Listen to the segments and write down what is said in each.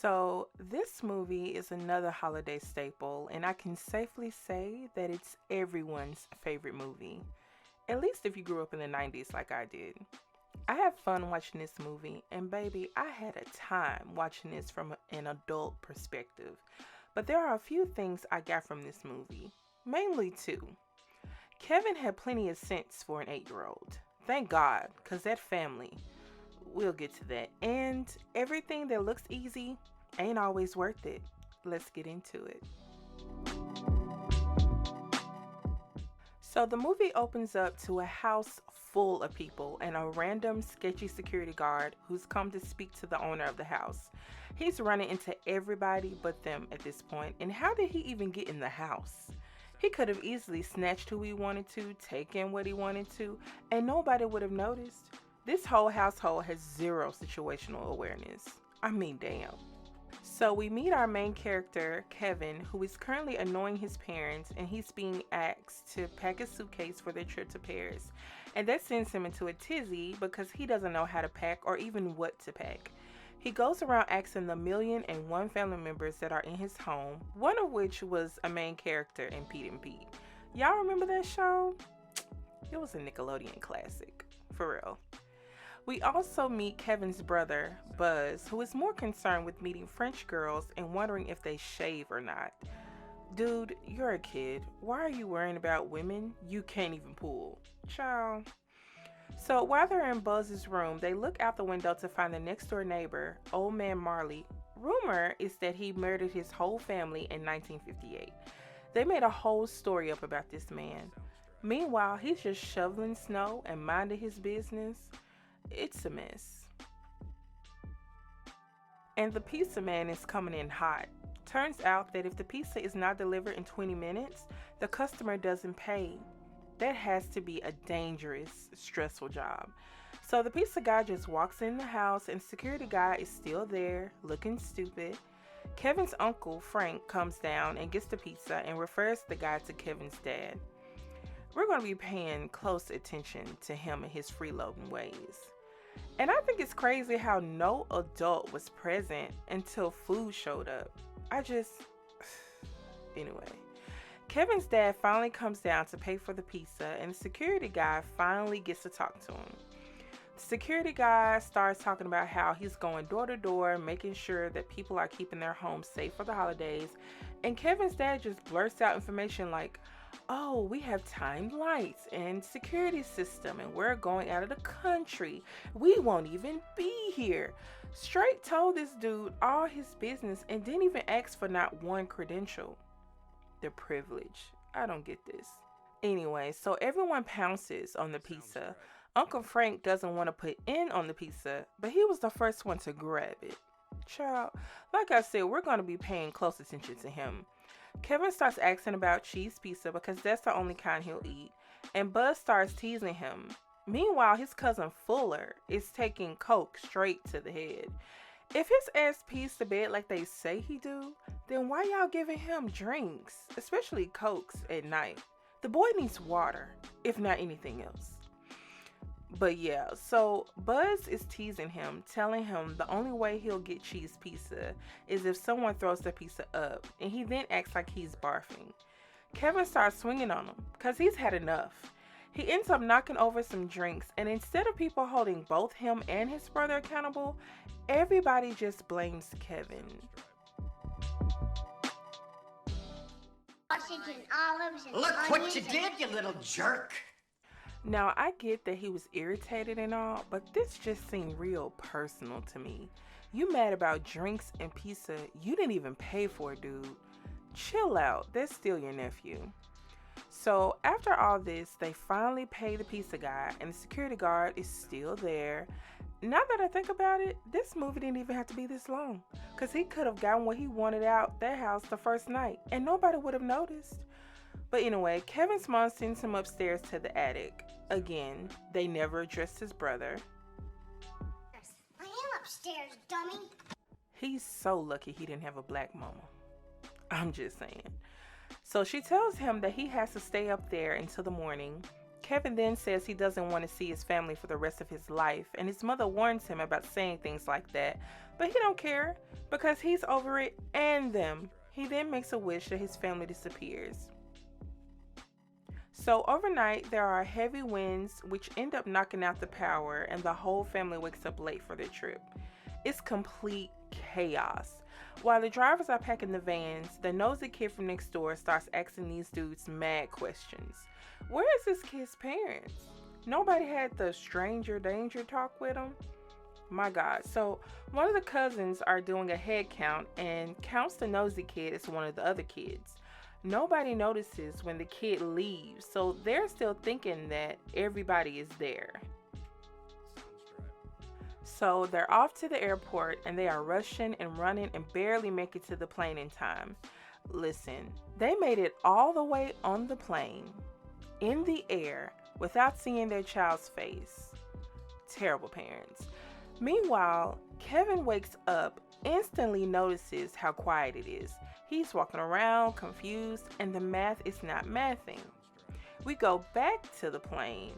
So, this movie is another holiday staple, and I can safely say that it's everyone's favorite movie, at least if you grew up in the 90s like I did. I had fun watching this movie, and baby, I had a time watching this from an adult perspective. But there are a few things I got from this movie, mainly two. Kevin had plenty of sense for an 8-year-old. Thank God, because that family, we'll get to that. And everything that looks easy ain't always worth it. Let's get into it. So the movie opens up to a house full of people and a random sketchy security guard who's come to speak to the owner of the house. He's running into everybody but them at this point, and how did he even get in the house? He could have easily snatched who he wanted to, taken what he wanted to, and nobody would have noticed. This whole household has zero situational awareness. I mean, damn. So we meet our main character, Kevin, who is currently annoying his parents, and he's being asked to pack a suitcase for their trip to Paris. And that sends him into a tizzy because he doesn't know how to pack or even what to pack. He goes around asking the 1,000,001 family members that are in his home, one of which was a main character in Pete and Pete. Y'all remember that show? It was a Nickelodeon classic, for real. We also meet Kevin's brother, Buzz, who is more concerned with meeting French girls and wondering if they shave or not. Dude, you're a kid. Why are you worrying about women you can't even pull? Child. So while they're in Buzz's room, they look out the window to find the next door neighbor, old man Marley. Rumor is that he murdered his whole family in 1958. They made a whole story up about this man. Meanwhile, he's just shoveling snow and minding his business. It's a mess. And the pizza man is coming in hot. Turns out that if the pizza is not delivered in 20 minutes, the customer doesn't pay. That has to be a dangerous, stressful job. So the pizza guy just walks in the house and the security guy is still there, looking stupid. Kevin's uncle, Frank, comes down and gets the pizza and refers the guy to Kevin's dad. We're going to be paying close attention to him and his freeloading ways. And I think it's crazy how no adult was present until food showed up. Anyway. Kevin's dad finally comes down to pay for the pizza, and the security guy finally gets to talk to him. The security guy starts talking about how he's going door to door, making sure that people are keeping their homes safe for the holidays. And Kevin's dad just blurts out information like, oh, we have timed lights and security system, and we're going out of the country. We won't even be here. Straight told this dude all his business and didn't even ask for not one credential. The privilege. I don't get this. Anyway, so everyone pounces on the pizza. Uncle Frank doesn't want to put in on the pizza, but he was the first one to grab it. Child, like I said, we're going to be paying close attention to him. Kevin starts asking about cheese pizza because that's the only kind he'll eat, and Buzz starts teasing him. Meanwhile, his cousin Fuller is taking Coke straight to the head. If his ass pees to bed like they say he do, then why y'all giving him drinks, especially Cokes at night? The boy needs water, if not anything else. But yeah, so Buzz is teasing him, telling him the only way he'll get cheese pizza is if someone throws the pizza up, and he then acts like he's barfing. Kevin starts swinging on him, because he's had enough. He ends up knocking over some drinks, and instead of people holding both him and his brother accountable, everybody just blames Kevin. Sausage and olives and Look what you did, you little jerk! Now, I get that he was irritated and all, but this just seemed real personal to me. You mad about drinks and pizza you didn't even pay for, dude. Chill out, that's still your nephew. So after all this, they finally pay the pizza guy, and the security guard is still there. Now that I think about it, this movie didn't even have to be this long, because he could have gotten what he wanted out their house the first night, and nobody would have noticed. But anyway, Kevin's mom sends him upstairs to the attic. Again, they never addressed his brother. I am upstairs, dummy. He's so lucky he didn't have a black mama. I'm just saying. So she tells him that he has to stay up there until the morning. Kevin then says he doesn't want to see his family for the rest of his life, and his mother warns him about saying things like that, but he don't care because he's over it and them. He then makes a wish that his family disappears. So overnight, there are heavy winds which end up knocking out the power, and the whole family wakes up late for their trip. It's complete chaos. While the drivers are packing the vans, the nosy kid from next door starts asking these dudes mad questions. Where is this kid's parents? Nobody had the stranger danger talk with him? My God. So one of the cousins are doing a head count and counts the nosy kid as one of the other kids. Nobody notices when the kid leaves, so they're still thinking that everybody is there. So they're off to the airport and they are rushing and running and barely make it to the plane in time. Listen, they made it all the way on the plane, in the air, without seeing their child's face. Terrible parents. Meanwhile, Kevin wakes up, instantly notices how quiet it is. He's walking around confused and the math is not mathing. We go back to the plane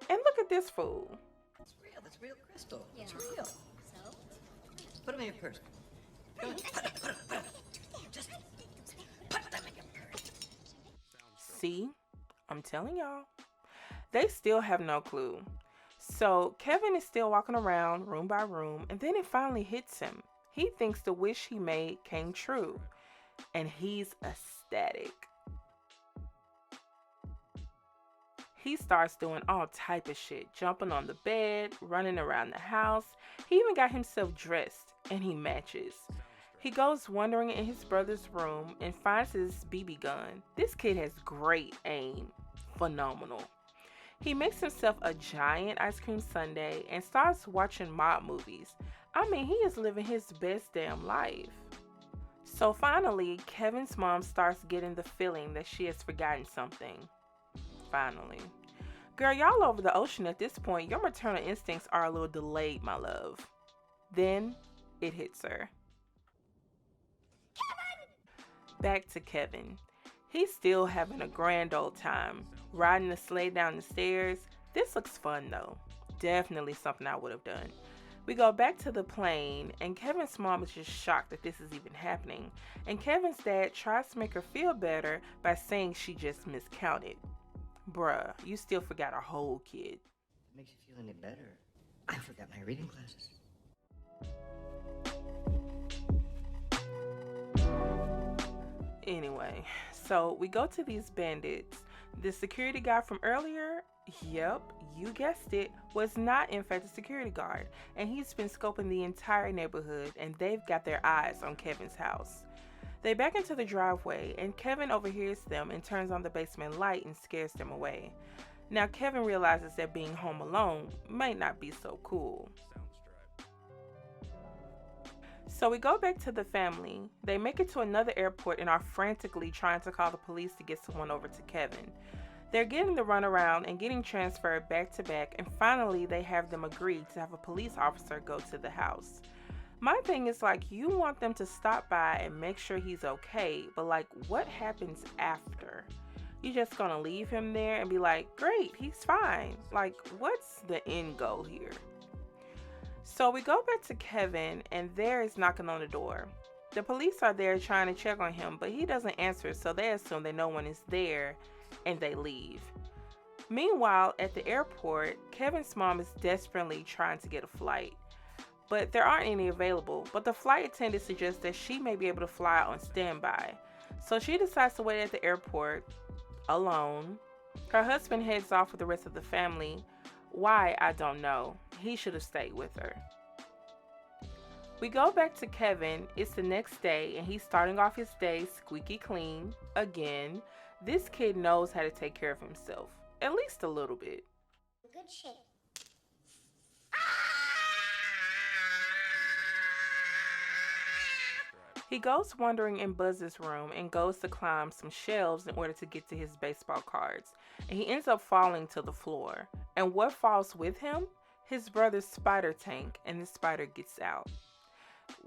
and look at this fool. It's real. It's real crystal. Yeah. It's real. So? Put them in your purse. Go on. Just put them in your purse. See, I'm telling y'all. They still have no clue. So Kevin is still walking around room by room, and then it finally hits him. He thinks the wish he made came true, and he's ecstatic. He starts doing all type of shit, jumping on the bed, running around the house. He even got himself dressed, and he matches. He goes wandering in his brother's room and finds his BB gun. This kid has great aim. Phenomenal. He makes himself a giant ice cream sundae and starts watching mob movies. I mean, he is living his best damn life. So finally, Kevin's mom starts getting the feeling that she has forgotten something. Finally. Girl, y'all over the ocean at this point. Your maternal instincts are a little delayed, my love. Then it hits her. Back to Kevin. He's still having a grand old time, riding the sleigh down the stairs. This looks fun though. Definitely something I would have done. We go back to the plane, and Kevin's mom is just shocked that this is even happening. And Kevin's dad tries to make her feel better by saying she just miscounted. Bruh, you still forgot a whole kid. It makes you feel any better. I forgot my reading classes. Anyway, so we go to these bandits. The security guard from earlier, yep, you guessed it, was not in fact a security guard. And he's been scoping the entire neighborhood, and they've got their eyes on Kevin's house. They back into the driveway, and Kevin overhears them and turns on the basement light and scares them away. Now Kevin realizes that being home alone might not be so cool. So we go back to the family. They make it to another airport and are frantically trying to call the police to get someone over to Kevin. They're getting the runaround and getting transferred back to back, and finally they have them agree to have a police officer go to the house. My thing is, like, you want them to stop by and make sure he's okay, but like, what happens after? You just gonna leave him there and be like, great, he's fine. Like, what's the end goal here? So we go back to Kevin, and there is knocking on the door. The police are there trying to check on him, but he doesn't answer, so they assume that no one is there, and they leave. Meanwhile, at the airport, Kevin's mom is desperately trying to get a flight, but there aren't any available. But the flight attendant suggests that she may be able to fly on standby. So she decides to wait at the airport alone. Her husband heads off with the rest of the family. Why, I don't know. He should have stayed with her. We go back to Kevin. It's the next day, and he's starting off his day squeaky clean. Again, this kid knows how to take care of himself, at least a little bit. Good shape. He goes wandering in Buzz's room and goes to climb some shelves in order to get to his baseball cards. And he ends up falling to the floor. And what falls with him? His brother's spider tank, and the spider gets out.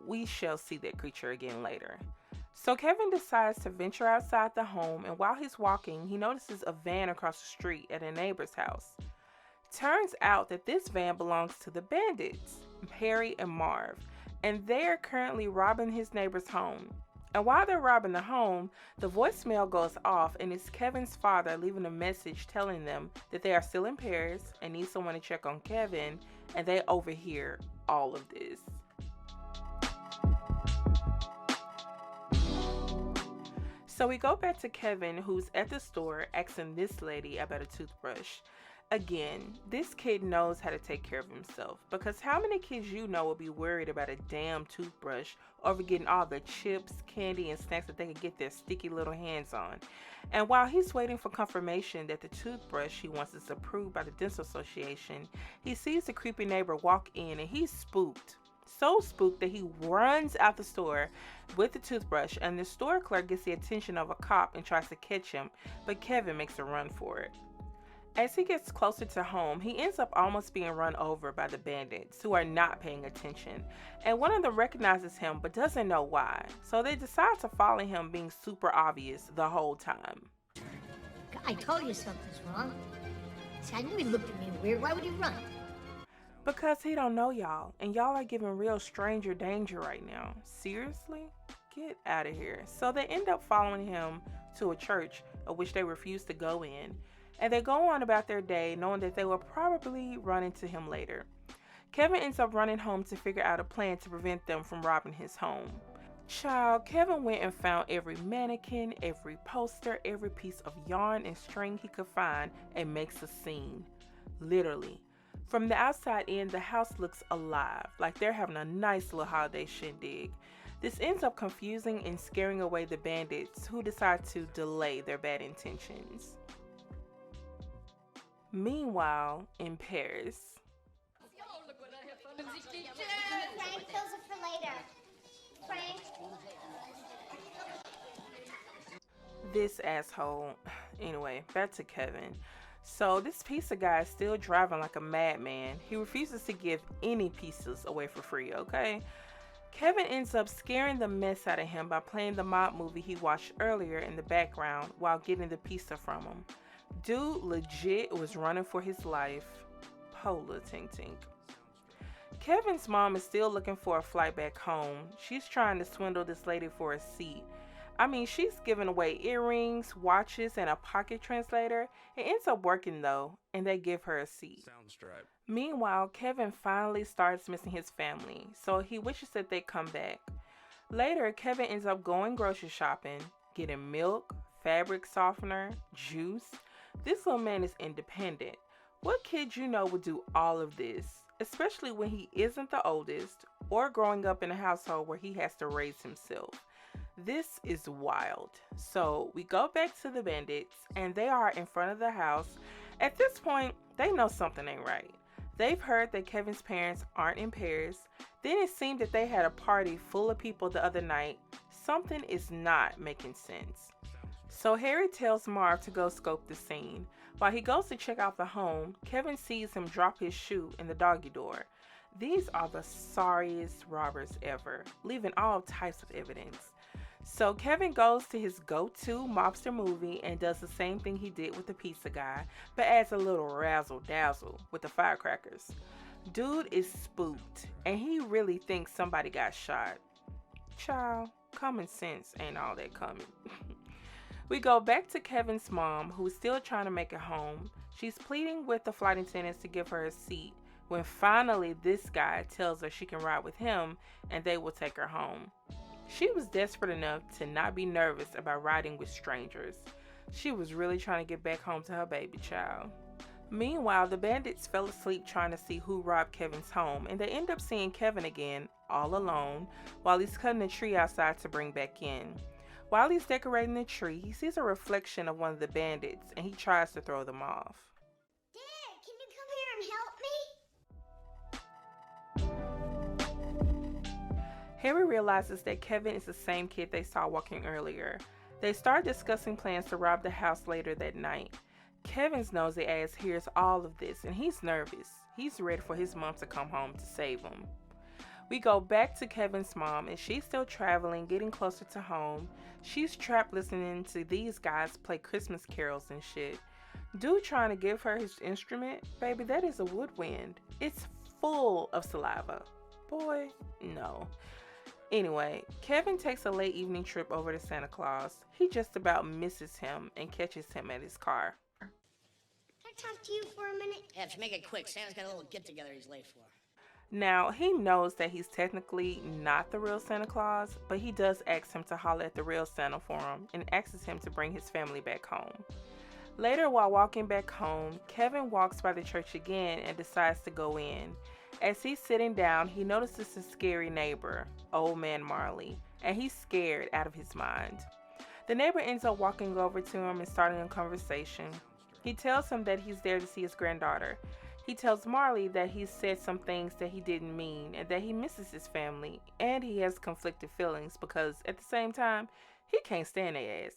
We shall see that creature again later. So Kevin decides to venture outside the home, and while he's walking, he notices a van across the street at a neighbor's house. Turns out that this van belongs to the Bandits, Harry and Marv, and they're currently robbing his neighbor's home. And while they're robbing the home, the voicemail goes off, and it's Kevin's father leaving a message telling them that they are still in Paris and need someone to check on Kevin, and they overhear all of this. So we go back to Kevin, who's at the store asking this lady about a toothbrush. Again, this kid knows how to take care of himself, because how many kids you know will be worried about a damn toothbrush over getting all the chips, candy, and snacks that they can get their sticky little hands on? And while he's waiting for confirmation that the toothbrush he wants is approved by the Dental Association, he sees the creepy neighbor walk in, and he's spooked. So spooked that he runs out the store with the toothbrush, and the store clerk gets the attention of a cop and tries to catch him, but Kevin makes a run for it. As he gets closer to home, he ends up almost being run over by the bandits, who are not paying attention, and one of them recognizes him but doesn't know why, so they decide to follow him, being super obvious the whole time. I told you something's wrong. See, I knew he looked at me weird. Why would he run? Because he don't know y'all, and y'all are giving real stranger danger right now. Seriously? Get out of here. So they end up following him to a church, of which they refuse to go in, and they go on about their day, knowing that they will probably run into him later. Kevin ends up running home to figure out a plan to prevent them from robbing his home. Child, Kevin went and found every mannequin, every poster, every piece of yarn and string he could find, and makes a scene. Literally. From the outside in, the house looks alive, like they're having a nice little holiday shindig. This ends up confusing and scaring away the bandits, who decide to delay their bad intentions. Meanwhile, in Paris. Frank, those are for later. Frank. This asshole. Anyway, back to Kevin. So this pizza guy is still driving like a madman. He refuses to give any pizzas away for free, okay? Kevin ends up scaring the mess out of him by playing the mob movie he watched earlier in the background while getting the pizza from him. Dude legit was running for his life. Pola tink tink. Kevin's mom is still looking for a flight back home. She's trying to swindle this lady for a seat. I mean, she's giving away earrings, watches, and a pocket translator. It ends up working though, and they give her a seat. Sounds right. Meanwhile, Kevin finally starts missing his family, so he wishes that they come back. Later, Kevin ends up going grocery shopping, getting milk, fabric softener, juice. This little man is independent. What kid you know would do all of this, especially when he isn't the oldest or growing up in a household where he has to raise himself? This is wild. So we go back to the bandits, and they are in front of the house. At this point, they know something ain't right. They've heard that Kevin's parents aren't in Paris. Then it seemed that they had a party full of people the other night. Something is not making sense. So Harry tells Marv to go scope the scene. While he goes to check out the home, Kevin sees him drop his shoe in the doggy door. These are the sorriest robbers ever, leaving all types of evidence. So Kevin goes to his go-to mobster movie and does the same thing he did with the pizza guy, but adds a little razzle-dazzle with the firecrackers. Dude is spooked, and he really thinks somebody got shot. Child, common sense ain't all that coming. We go back to Kevin's mom, who's still trying to make it home. She's pleading with the flight attendants to give her a seat, when finally this guy tells her she can ride with him and they will take her home. She was desperate enough to not be nervous about riding with strangers. She was really trying to get back home to her baby child. Meanwhile, the bandits fell asleep trying to see who robbed Kevin's home, and they end up seeing Kevin again, all alone, while he's cutting a tree outside to bring back in. While he's decorating the tree, he sees a reflection of one of the bandits, and he tries to throw them off. Dad, can you come here and help me? Harry realizes that Kevin is the same kid they saw walking earlier. They start discussing plans to rob the house later that night. Kevin's nosy ass hears all of this, and he's nervous. He's ready for his mom to come home to save him. We go back to Kevin's mom, and she's still traveling, getting closer to home. She's trapped listening to these guys play Christmas carols and shit. Dude trying to give her his instrument, baby, that is a woodwind. It's full of saliva. Boy, no. Anyway, Kevin takes a late evening trip over to Santa Claus. He just about misses him and catches him at his car. Can I talk to you for a minute? Yeah, if you make it quick, Santa's got a little get-together he's late for. Now, he knows that he's technically not the real Santa Claus, but he does ask him to holler at the real Santa for him and asks him to bring his family back home. Later, while walking back home, Kevin walks by the church again and decides to go in. As he's sitting down, he notices his scary neighbor, Old Man Marley, and he's scared out of his mind. The neighbor ends up walking over to him and starting a conversation. He tells him that he's there to see his granddaughter. He tells Marley that he's said some things that he didn't mean and that he misses his family, and he has conflicted feelings because at the same time, he can't stand their ass.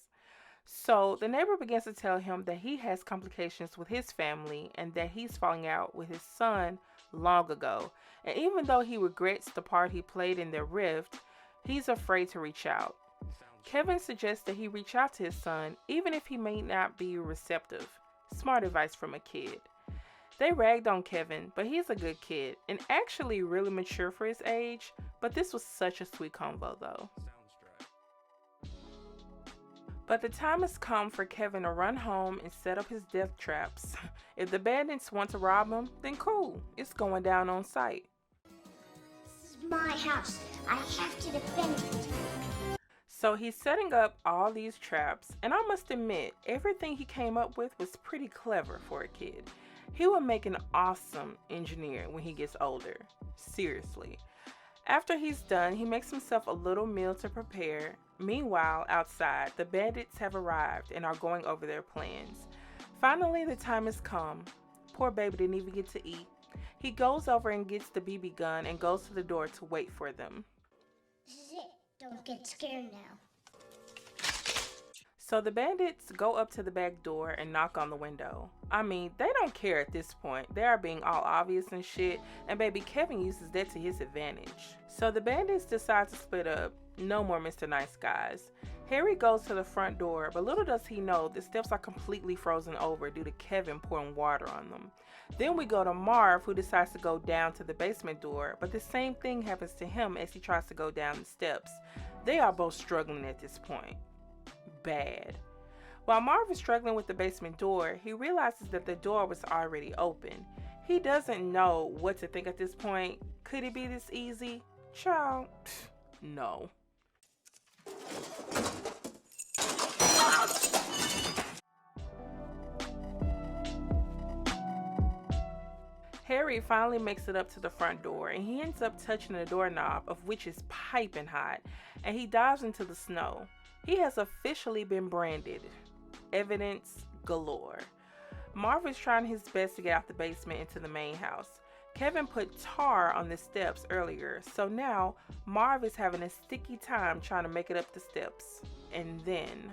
So the neighbor begins to tell him that he has complications with his family and that he's falling out with his son long ago. And even though he regrets the part he played in their rift, he's afraid to reach out. Kevin suggests that he reach out to his son even if he may not be receptive. Smart advice from a kid. They ragged on Kevin, but he's a good kid and actually really mature for his age, but this was such a sweet convo though. But the time has come for Kevin to run home and set up his death traps. If the bandits want to rob him, then cool, it's going down on sight. This is my house. I have to defend it. So he's setting up all these traps, and I must admit, everything he came up with was pretty clever for a kid. He will make an awesome engineer when he gets older. Seriously. After he's done, he makes himself a little meal to prepare. Meanwhile, outside, the bandits have arrived and are going over their plans. Finally, the time has come. Poor baby didn't even get to eat. He goes over and gets the BB gun and goes to the door to wait for them. This is it. Don't get scared now. So the bandits go up to the back door and knock on the window. I mean, they don't care at this point. They are being all obvious and shit, and baby Kevin uses that to his advantage. So the bandits decide to split up. No more Mr. Nice Guys. Harry goes to the front door, but little does he know the steps are completely frozen over due to Kevin pouring water on them. Then we go to Marv, who decides to go down to the basement door, but the same thing happens to him as he tries to go down the steps. They are both struggling at this point. Bad. While Marv is struggling with the basement door, he realizes that the door was already open. He doesn't know what to think at this point. Could it be this easy? Child, no. Harry finally makes it up to the front door and he ends up touching the doorknob, of which is piping hot, and he dives into the snow. He has officially been branded. Evidence galore. Marv is trying his best to get out the basement into the main house. Kevin put tar on the steps earlier, so now Marv is having a sticky time trying to make it up the steps. And then...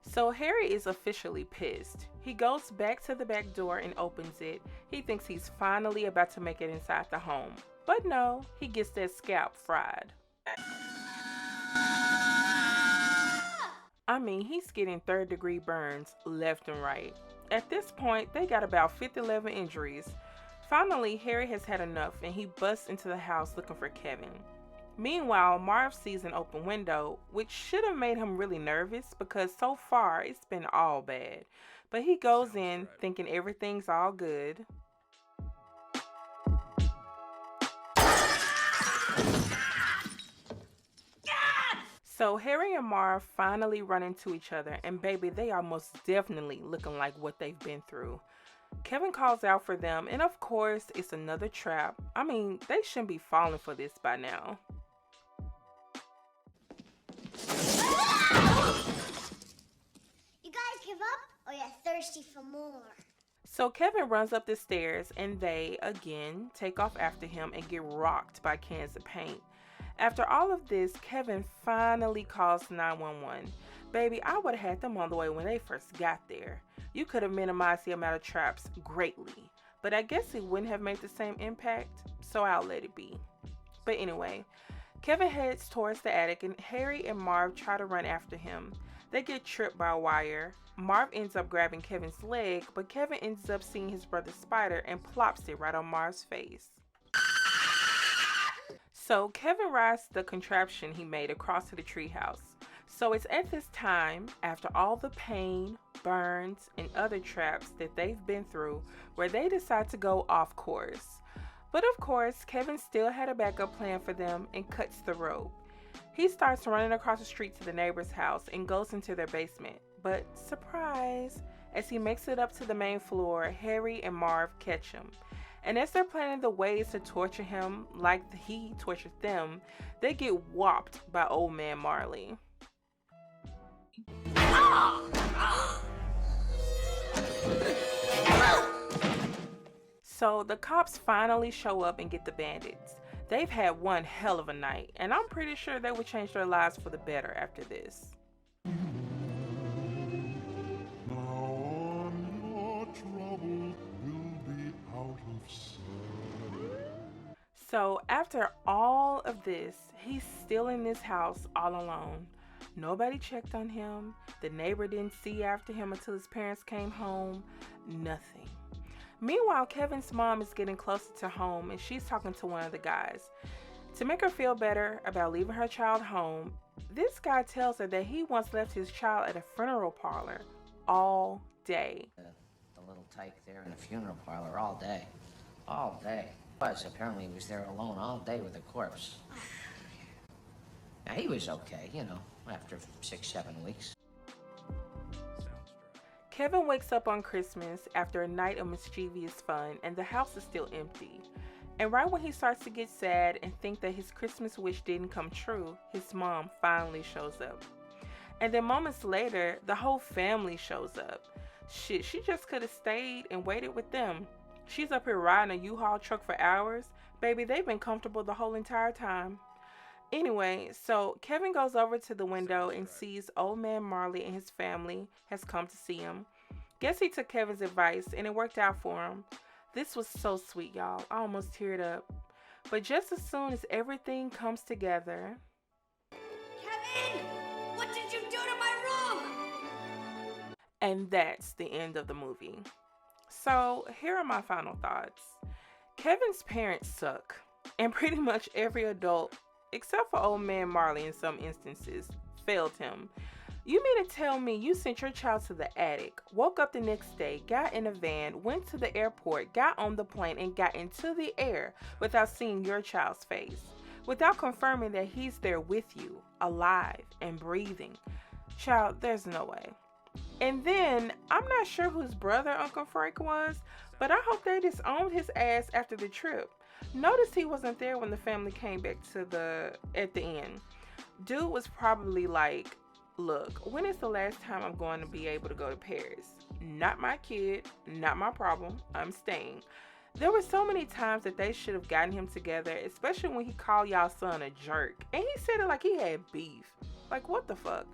So Harry is officially pissed. He goes back to the back door and opens it. He thinks he's finally about to make it inside the home. But no, he gets that scalp fried. I mean, he's getting third-degree burns left and right. At this point, they got about 50-11 injuries. Finally, Harry has had enough and he busts into the house looking for Kevin. Meanwhile, Marv sees an open window, which should have made him really nervous because so far it's been all bad. But he goes in thinking everything's all good. So Harry and Marv finally run into each other, and baby, they are most definitely looking like what they've been through. Kevin calls out for them, and of course, it's another trap. I mean, they shouldn't be falling for this by now. You guys give up, or you're thirsty for more? So Kevin runs up the stairs, and they, again, take off after him and get rocked by cans of paint. After all of this, Kevin finally calls 911. Baby, I would have had them on the way when they first got there. You could have minimized the amount of traps greatly, but I guess it wouldn't have made the same impact, so I'll let it be. But anyway, Kevin heads towards the attic and Harry and Marv try to run after him. They get tripped by a wire. Marv ends up grabbing Kevin's leg, but Kevin ends up seeing his brother's spider and plops it right on Marv's face. So Kevin rides the contraption he made across to the treehouse. So it's at this time, after all the pain, burns, and other traps that they've been through, where they decide to go off course. But of course, Kevin still had a backup plan for them and cuts the rope. He starts running across the street to the neighbor's house and goes into their basement. But surprise, as he makes it up to the main floor, Harry and Marv catch him. And as they're planning the ways to torture him like he tortured them, they get whopped by Old Man Marley. So the cops finally show up and get the bandits. They've had one hell of a night, and I'm pretty sure they would change their lives for the better after this. Now your trouble will be out of sight. So after all of this, he's still in this house all alone. Nobody checked on him. The neighbor didn't see after him until his parents came home. Nothing. Meanwhile, Kevin's mom is getting closer to home and she's talking to one of the guys. To make her feel better about leaving her child home, this guy tells her that he once left his child at a funeral parlor all day. The little tyke there in the funeral parlor all day. All day. But apparently he was there alone all day with a corpse. Now, he was okay, you know, after 6-7 weeks. Kevin wakes up on Christmas after a night of mischievous fun and the house is still empty. And right when he starts to get sad and think that his Christmas wish didn't come true, his mom finally shows up. And then moments later, the whole family shows up. Shit, she just could have stayed and waited with them. She's up here riding a U-Haul truck for hours. Baby, they've been comfortable the whole entire time. Anyway, so Kevin goes over to the window and sees Old Man Marley and his family has come to see him. Guess he took Kevin's advice and it worked out for him. This was so sweet, y'all. I almost teared up. But just as soon as everything comes together... Kevin! What did you do to my room? And that's the end of the movie. So here are my final thoughts. Kevin's parents suck. And pretty much every adult, except for Old Man Marley in some instances, failed him. You mean to tell me you sent your child to the attic, woke up the next day, got in a van, went to the airport, got on the plane, and got into the air without seeing your child's face, without confirming that he's there with you, alive and breathing? Child, there's no way. And then, I'm not sure whose brother Uncle Frank was, but I hope they disowned his ass after the trip. Notice he wasn't there when the family came back at the end. Dude was probably like, look, when is the last time I'm going to be able to go to Paris? Not my kid, not my problem, I'm staying. There were so many times that they should have gotten him together, especially when he called y'all son a jerk. And he said it like he had beef. Like, what the fuck?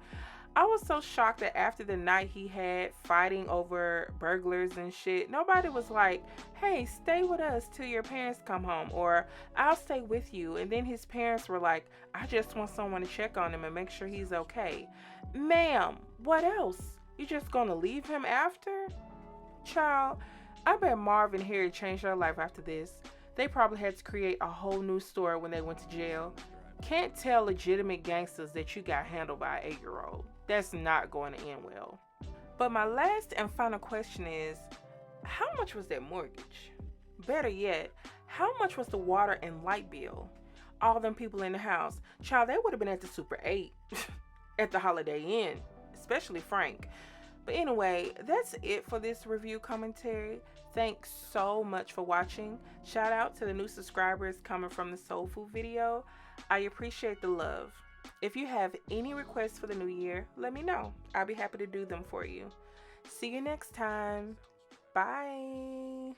I was so shocked that after the night he had fighting over burglars and shit, nobody was like, hey, stay with us till your parents come home, or I'll stay with you. And then his parents were like, I just want someone to check on him and make sure he's okay. Ma'am, what else? You just gonna leave him after? Child, I bet Marv and Harry changed their life after this. They probably had to create a whole new story when they went to jail. Can't tell legitimate gangsters that you got handled by an 8-year-old. That's not going to end well. But my last and final question is, how much was that mortgage? Better yet, how much was the water and light bill? All them people in the house, child, they would have been at the Super 8 at the Holiday Inn, especially Frank. But anyway, that's it for this review commentary. Thanks so much for watching. Shout out to the new subscribers coming from the Soul Food video. I appreciate the love. If you have any requests for the new year, let me know. I'll be happy to do them for you. See you next time. Bye.